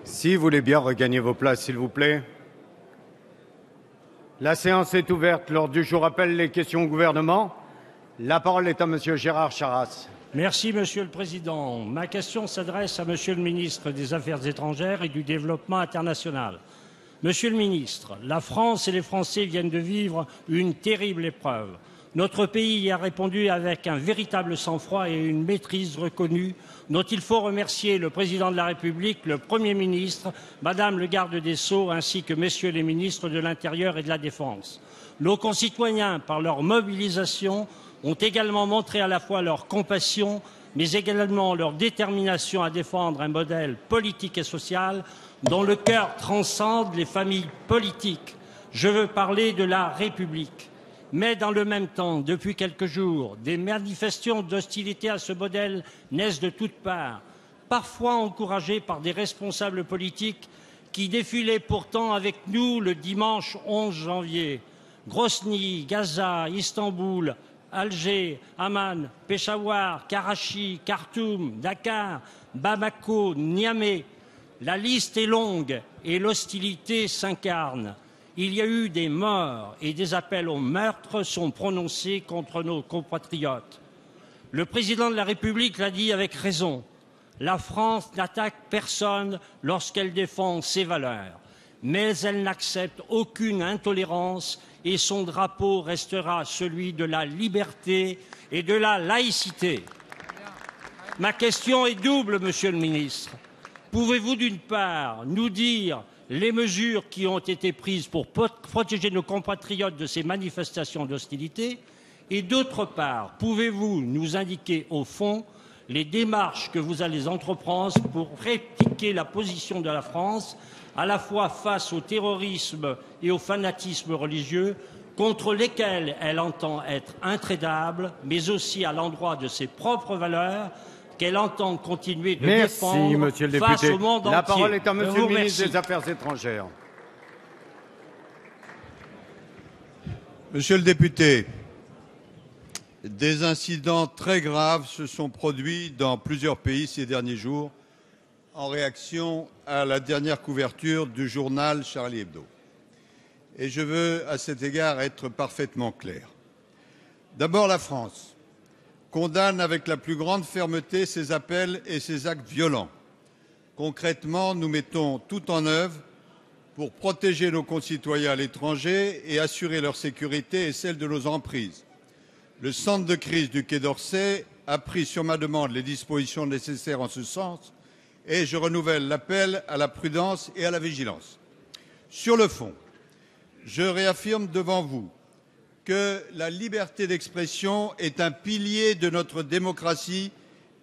Si vous voulez bien regagner vos places, s'il vous plaît. La séance est ouverte. L'ordre du jour appelle les questions au gouvernement. La parole est à Monsieur Gérard Charras. Merci, Monsieur le Président. Ma question s'adresse à Monsieur le ministre des Affaires étrangères et du Développement international. Monsieur le ministre, la France et les Français viennent de vivre une terrible épreuve. Notre pays y a répondu avec un véritable sang-froid et une maîtrise reconnue dont il faut remercier le Président de la République, le Premier ministre, Madame le garde des Sceaux ainsi que Messieurs les ministres de l'Intérieur et de la Défense. Nos concitoyens, par leur mobilisation, ont également montré à la fois leur compassion mais également leur détermination à défendre un modèle politique et social dont le cœur transcende les familles politiques. Je veux parler de la République. Mais dans le même temps, depuis quelques jours, des manifestations d'hostilité à ce modèle naissent de toutes parts, parfois encouragées par des responsables politiques qui défilaient pourtant avec nous le dimanche 11 janvier. Grosny, Gaza, Istanbul, Alger, Amman, Peshawar, Karachi, Khartoum, Dakar, Bamako, Niamey. La liste est longue et l'hostilité s'incarne. Il y a eu des morts et des appels au meurtre sont prononcés contre nos compatriotes. Le président de la République l'a dit avec raison. La France n'attaque personne lorsqu'elle défend ses valeurs. Mais elle n'accepte aucune intolérance et son drapeau restera celui de la liberté et de la laïcité. Ma question est double, Monsieur le ministre. Pouvez-vous d'une part nous dire les mesures qui ont été prises pour protéger nos compatriotes de ces manifestations d'hostilité et d'autre part, pouvez-vous nous indiquer au fond les démarches que vous allez entreprendre pour répliquer la position de la France à la fois face au terrorisme et au fanatisme religieux contre lesquels elle entend être intraitable, mais aussi à l'endroit de ses propres valeurs qu'elle entend continuer de défendre Monsieur le face député. au monde entier. La parole est à Monsieur le ministre des Affaires. Affaires étrangères. Monsieur le député, des incidents très graves se sont produits dans plusieurs pays ces derniers jours en réaction à la dernière couverture du journal Charlie Hebdo. Et je veux à cet égard être parfaitement clair. D'abord, la France condamne avec la plus grande fermeté ces appels et ces actes violents. Concrètement, nous mettons tout en œuvre pour protéger nos concitoyens à l'étranger et assurer leur sécurité et celle de nos emprises. Le centre de crise du Quai d'Orsay a pris sur ma demande les dispositions nécessaires en ce sens et je renouvelle l'appel à la prudence et à la vigilance. Sur le fond, je réaffirme devant vous que la liberté d'expression est un pilier de notre démocratie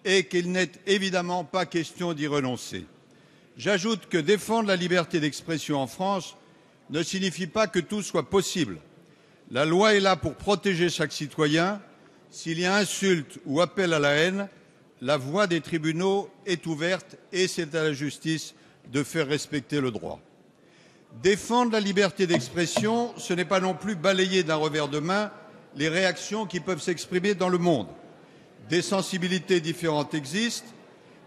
et qu'il n'est évidemment pas question d'y renoncer. J'ajoute que défendre la liberté d'expression en France ne signifie pas que tout soit possible. La loi est là pour protéger chaque citoyen. S'il y a insulte ou appel à la haine, la voie des tribunaux est ouverte et c'est à la justice de faire respecter le droit. Défendre la liberté d'expression, ce n'est pas non plus balayer d'un revers de main les réactions qui peuvent s'exprimer dans le monde. Des sensibilités différentes existent,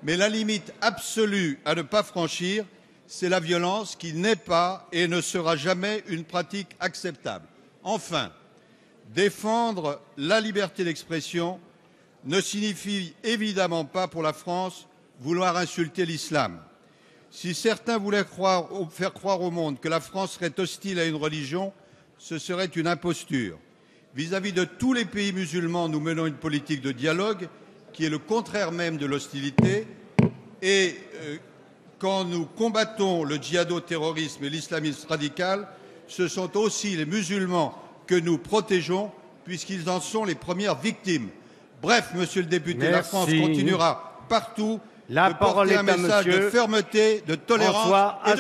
mais la limite absolue à ne pas franchir, c'est la violence qui n'est pas et ne sera jamais une pratique acceptable. Enfin, défendre la liberté d'expression ne signifie évidemment pas pour la France vouloir insulter l'islam. Si certains voulaient faire croire au monde que la France serait hostile à une religion, ce serait une imposture. Vis-à-vis de tous les pays musulmans, nous menons une politique de dialogue qui est le contraire même de l'hostilité. Et quand nous combattons le djihado-terrorisme et l'islamisme radical, ce sont aussi les musulmans que nous protégeons puisqu'ils en sont les premières victimes. Bref, monsieur le député, la France continuera partout de porter un message de fermeté, de tolérance et de